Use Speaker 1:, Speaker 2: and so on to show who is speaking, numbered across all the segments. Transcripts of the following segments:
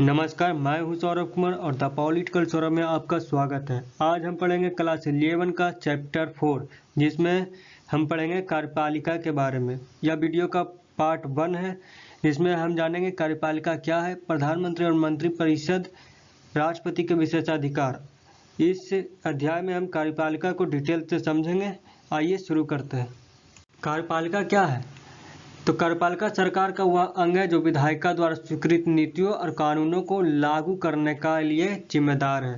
Speaker 1: नमस्कार, मैं हूं सौरभ कुमार और द पॉलिटिकल सौरभ में आपका स्वागत है। आज हम पढ़ेंगे क्लास 11 का चैप्टर 4, जिसमें हम पढ़ेंगे कार्यपालिका के बारे में। यह वीडियो का पार्ट 1 है, जिसमें हम जानेंगे कार्यपालिका क्या है, प्रधानमंत्री और मंत्रिपरिषद, राष्ट्रपति के विशेषाधिकार। इस अध्याय में हम कार्यपालिका को डिटेल से समझेंगे। आइए शुरू करते हैं। कार्यपालिका क्या है? तो कार्यपालिका सरकार का वह अंग है जो विधायिका द्वारा स्वीकृत नीतियों और कानूनों को लागू करने का लिए जिम्मेदार है।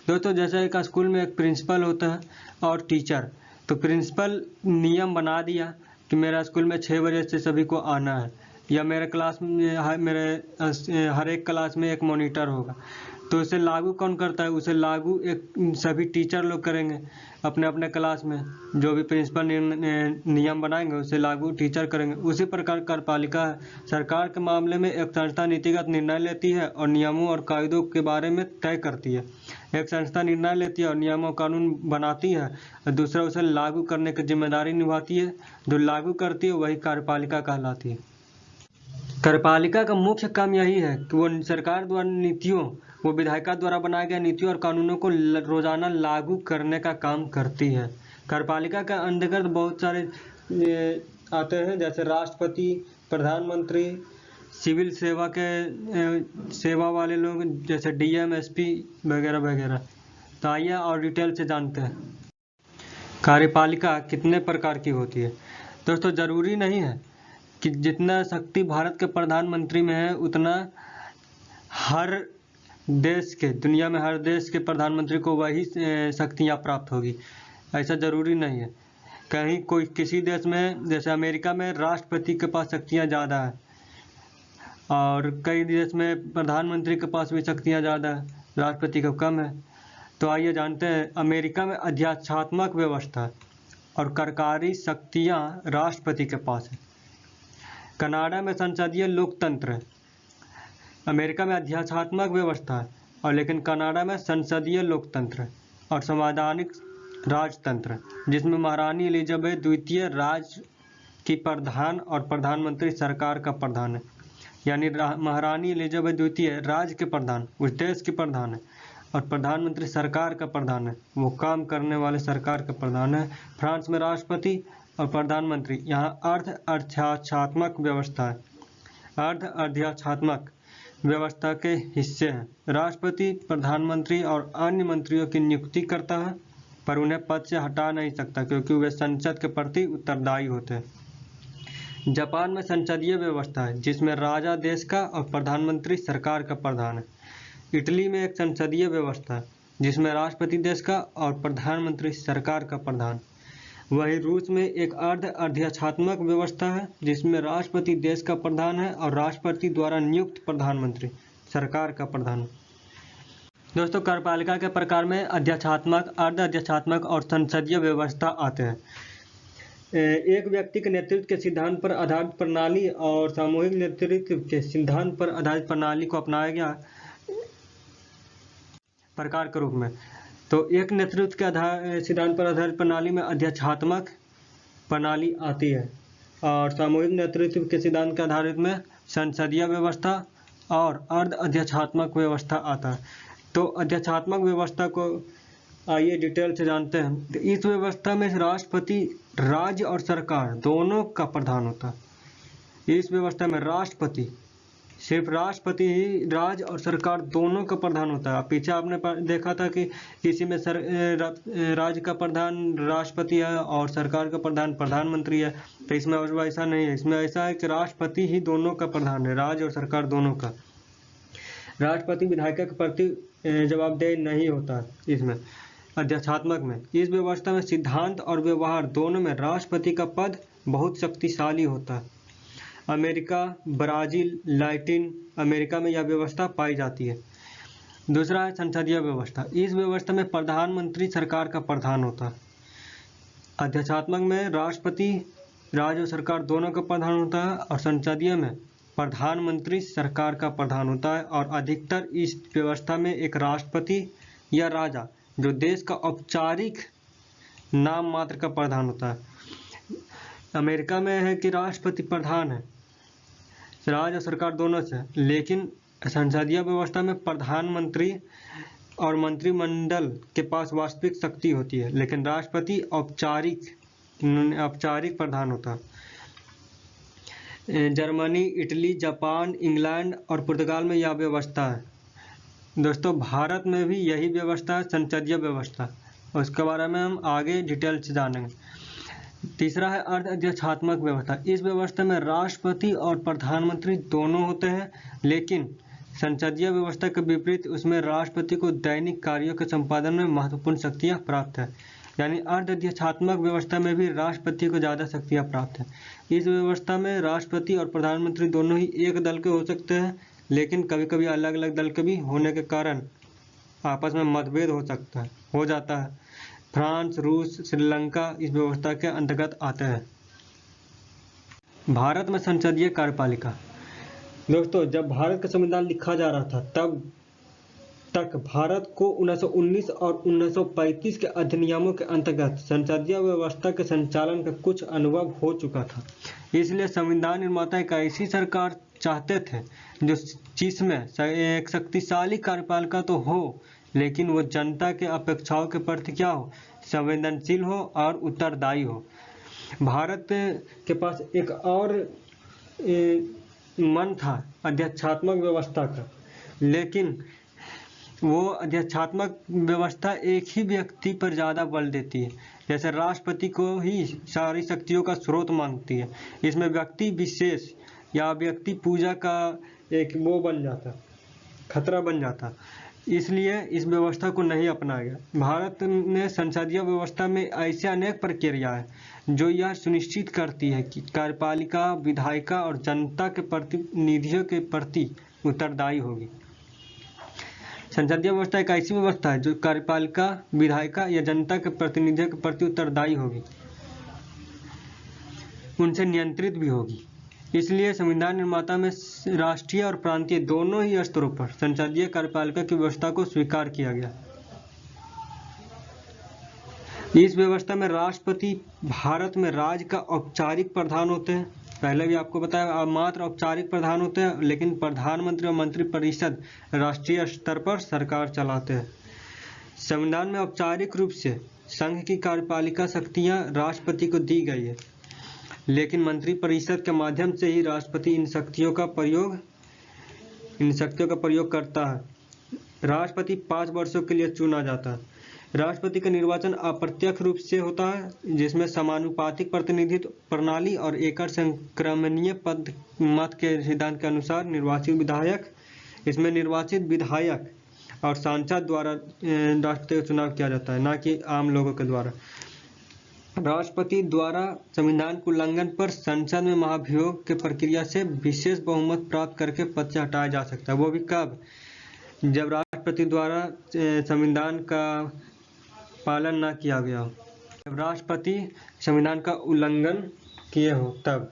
Speaker 1: दोस्तों, जैसे एक स्कूल में एक प्रिंसिपल होता है और टीचर, तो प्रिंसिपल नियम बना दिया कि मेरा स्कूल में 6 बजे से सभी को आना है, या मेरे क्लास में मेरे हर एक क्लास में एक मॉनिटर होगा। तो उसे लागू कौन करता है? उसे लागू एक सभी टीचर लोग करेंगे अपने अपने क्लास में। जो भी प्रिंसिपल नियम बनाएंगे उसे लागू टीचर करेंगे। उसी प्रकार कार्यपालिका है। सरकार के मामले में एक संस्था नीतिगत निर्णय लेती है और नियमों और कायदों के बारे में तय करती है। एक संस्था निर्णय लेती है और नियम और कानून बनाती है और दूसरा उसे लागू करने की जिम्मेदारी निभाती है। जो लागू करती है वही कार्यपालिका कहलाती है। कार्यपालिका का मुख्य काम यही है कि वो सरकार द्वारा नीतियों, वो विधायिका द्वारा बनाए गए नीतियों और कानूनों को रोजाना लागू करने का काम करती है। कार्यपालिका के अंतर्गत बहुत सारे आते हैं, जैसे राष्ट्रपति, प्रधानमंत्री, सिविल सेवा के सेवा वाले लोग जैसे डीएम, एसपी वगैरह वगैरह। तो आइए और डिटेल से जानते हैं कार्यपालिका कितने प्रकार की होती है। दोस्तों, जरूरी नहीं है कि जितना शक्ति भारत के प्रधानमंत्री में है उतना हर देश के, दुनिया में हर देश के प्रधानमंत्री को वही शक्तियाँ प्राप्त होगी। ऐसा जरूरी नहीं है। कहीं कोई किसी देश में, जैसे अमेरिका में, राष्ट्रपति के पास शक्तियाँ ज़्यादा है और कई देश में प्रधानमंत्री के पास भी शक्तियाँ ज़्यादा है, राष्ट्रपति को कम है। तो आइए जानते हैं। अमेरिका में अध्यात्मात्मक व्यवस्था और कार्यकारी शक्तियाँ राष्ट्रपति के पास है। कनाडा में संसदीय लोकतंत्र है। अमेरिका में अध्यात्मात्मक व्यवस्था है और लेकिन कनाडा में संसदीय लोकतंत्र है और संवैधानिक राजतंत्र, जिसमें महारानी एलिजाबेथ द्वितीय राज्य की प्रधान और प्रधानमंत्री सरकार का प्रधान है। यानी महारानी एलिजाबेथ द्वितीय राज्य के प्रधान, उस देश के प्रधान है, और प्रधानमंत्री सरकार का प्रधान है, वो काम करने वाले सरकार का प्रधान है। फ्रांस में राष्ट्रपति और प्रधानमंत्री यहाँ अर्ध-अध्यात्मात्मक व्यवस्था है, अर्ध-अध्यात्मात्मक व्यवस्था के हिस्से हैं। राष्ट्रपति प्रधानमंत्री और अन्य मंत्रियों की नियुक्ति करता है, पर उन्हें पद से हटा नहीं सकता क्योंकि वे संसद के प्रति उत्तरदायी होते हैं। जापान में संसदीय व्यवस्था है, जिसमें राजा देश का और प्रधानमंत्री सरकार का प्रधान है। इटली में एक संसदीय व्यवस्था है, जिसमें राष्ट्रपति देश का और प्रधानमंत्री सरकार का प्रधान। वहीं रूस में एक अर्ध-अध्यात्मात्मक व्यवस्था है, जिसमें राष्ट्रपति देश का प्रधान है और राष्ट्रपति द्वारा नियुक्त प्रधानमंत्री सरकार का प्रधान। दोस्तों, कार्यपालिका के प्रकार में अध्यात्मात्मक, अर्ध-अध्यात्मात्मक और संसदीय व्यवस्था आते हैं। एक व्यक्ति के नेतृत्व के सिद्धांत पर आधारित प्रणाली और सामूहिक नेतृत्व के सिद्धांत पर आधारित प्रणाली को अपनाया गया प्रकार के रूप में। तो एक नेतृत्व के सिद्धांत पर आधारित प्रणाली में अध्यात्मात्मक प्रणाली आती है और सामूहिक नेतृत्व के सिद्धांत के आधारित में संसदीय व्यवस्था और अर्ध अध्यात्मात्मक व्यवस्था आता है। तो अध्यात्मात्मक व्यवस्था को आइए डिटेल से जानते हैं। तो इस व्यवस्था में राष्ट्रपति, राज्य और सरकार दोनों का प्रधान होता है। इस व्यवस्था में राष्ट्रपति, सिर्फ राष्ट्रपति ही राज्य और सरकार दोनों का प्रधान होता है। पीछे आपने देखा था कि किसी में राज्य का प्रधान राष्ट्रपति है और सरकार का प्रधान प्रधानमंत्री है। तो इसमें ऐसा नहीं है। इसमें ऐसा है कि राष्ट्रपति ही दोनों का प्रधान है, राज्य और सरकार दोनों का। राष्ट्रपति विधायिका के प्रति जवाबदेह नहीं होता है। इसमें अध्यात्मात्मक में, इस व्यवस्था में सिद्धांत और व्यवहार दोनों में राष्ट्रपति का पद बहुत शक्तिशाली होता है। अमेरिका, ब्राजील, लैटिन अमेरिका में यह व्यवस्था पाई जाती है। दूसरा है संसदीय व्यवस्था। इस व्यवस्था में प्रधानमंत्री सरकार का प्रधान होता है। अध्यात्मात्मक में राष्ट्रपति, राज्य और सरकार दोनों का प्रधान होता है और संसदीय में प्रधानमंत्री सरकार का प्रधान होता है। और अधिकतर इस व्यवस्था में एक राष्ट्रपति या राजा, जो देश का औपचारिक नाम मात्र का प्रधान होता है। अमेरिका में है कि राष्ट्रपति प्रधान है, राज्य और सरकार दोनों से, लेकिन संसदीय व्यवस्था में प्रधानमंत्री और मंत्रिमंडल के पास वास्तविक शक्ति होती है, लेकिन राष्ट्रपति औपचारिक प्रधान होता है। जर्मनी, इटली, जापान, इंग्लैंड और पुर्तगाल में यह व्यवस्था है। दोस्तों, भारत में भी यही व्यवस्था है, संसदीय व्यवस्था। उसके बारे में हम आगे डिटेल से जानेंगे। तीसरा है अर्धअध्यक्षात्मक व्यवस्था। इस व्यवस्था में राष्ट्रपति और प्रधानमंत्री दोनों होते हैं, लेकिन संसदीय व्यवस्था के विपरीत उसमें राष्ट्रपति को दैनिक कार्यों के संपादन में महत्वपूर्ण शक्तियां प्राप्त है। यानी अर्धअध्यक्षात्मक व्यवस्था में भी राष्ट्रपति को ज़्यादा शक्तियां प्राप्त है। इस व्यवस्था में राष्ट्रपति और प्रधानमंत्री दोनों ही एक दल के हो सकते हैं, लेकिन कभी कभी अलग अलग दल के भी होने के कारण आपस में मतभेद हो जाता है। फ्रांस, रूस, श्रीलंका इस व्यवस्था के अंतर्गत आते हैं। भारत में संसदीय कार्यपालिका। दोस्तों, जब भारत का संविधान लिखा जा रहा था तब तक भारत को 1919 और 1935 के अधिनियमों के अंतर्गत संसदीय व्यवस्था के संचालन का कुछ अनुभव हो चुका था। इसलिए संविधान निर्माता एक ऐसी सरकार चाहते थे जिसमें एक शक्तिशाली कार्यपालिका तो हो, लेकिन वो जनता के अपेक्षाओं के प्रति क्या हो, संवेदनशील हो और उत्तरदायी हो। भारत के पास एक और मन था अध्यक्षात्मक व्यवस्था का, लेकिन वो अध्यक्षात्मक व्यवस्था एक ही व्यक्ति पर ज़्यादा बल देती है, जैसे राष्ट्रपति को ही सारी शक्तियों का स्रोत मानती है। इसमें व्यक्ति विशेष या व्यक्ति पूजा का एक वो बन जाता, खतरा बन जाता। इसलिए इस व्यवस्था को नहीं अपनाया गया। भारत में संसदीय व्यवस्था में ऐसे अनेक प्रक्रिया है जो यह सुनिश्चित करती है कि कार्यपालिका विधायिका और जनता के प्रतिनिधियों के प्रति उत्तरदायी होगी। संसदीय व्यवस्था एक ऐसी व्यवस्था है जो कार्यपालिका विधायिका या जनता के प्रतिनिधियों के प्रति उत्तरदायी होगी, उनसे नियंत्रित भी होगी। इसलिए संविधान निर्माता में राष्ट्रीय और प्रांतीय दोनों ही स्तरों पर संसदीय कार्यपालिका की व्यवस्था को स्वीकार किया गया। इस व्यवस्था में राष्ट्रपति भारत में राज्य का औपचारिक प्रधान होते हैं। पहले भी आपको बताया, मात्र औपचारिक प्रधान होते हैं, लेकिन प्रधानमंत्री और मंत्रिपरिषद राष्ट्रीय स्तर पर सरकार चलाते हैं। संविधान में औपचारिक रूप से संघ की कार्यपालिका शक्तियां राष्ट्रपति को दी गई है, लेकिन मंत्रिपरिषद के माध्यम से ही राष्ट्रपति इन शक्तियों का प्रयोग करता है। राष्ट्रपति 5 वर्षों के लिए चुना जाता है। राष्ट्रपति का निर्वाचन अप्रत्यक्ष रूप से होता है, जिसमें समानुपातिक प्रतिनिधित्व प्रणाली और एकल संक्रमणीय मत के सिद्धांत के अनुसार इसमें निर्वाचित विधायक और सांसद द्वारा राष्ट्रपति का चुनाव किया जाता है, न कि आम लोगों के द्वारा। राष्ट्रपति द्वारा संविधान के उल्लंघन पर संसद में महाभियोग के प्रक्रिया से विशेष बहुमत प्राप्त करके पद से हटाया जा सकता है। वो भी कब? जब राष्ट्रपति द्वारा संविधान का पालन न किया गया हो, जब राष्ट्रपति संविधान का उल्लंघन किए हो तब।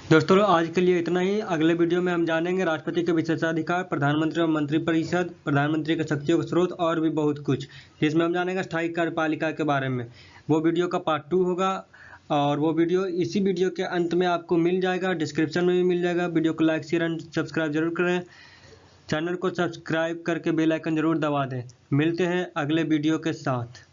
Speaker 1: दोस्तों, आज के लिए इतना ही। अगले वीडियो में हम जानेंगे राष्ट्रपति के विशेषाधिकार, प्रधानमंत्री और मंत्रिपरिषद, प्रधानमंत्री के शक्तियों के स्रोत और भी बहुत कुछ, जिसमें हम जानेंगे स्थायी कार्यपालिका के बारे में। वो वीडियो का पार्ट 2 होगा और वो वीडियो इसी वीडियो के अंत में आपको मिल जाएगा, डिस्क्रिप्शन में भी मिल जाएगा। वीडियो को लाइक, शेयर एंड सब्सक्राइब जरूर करें। चैनल को सब्सक्राइब करके बेल आइकन जरूर दबा दें। मिलते हैं अगले वीडियो के साथ।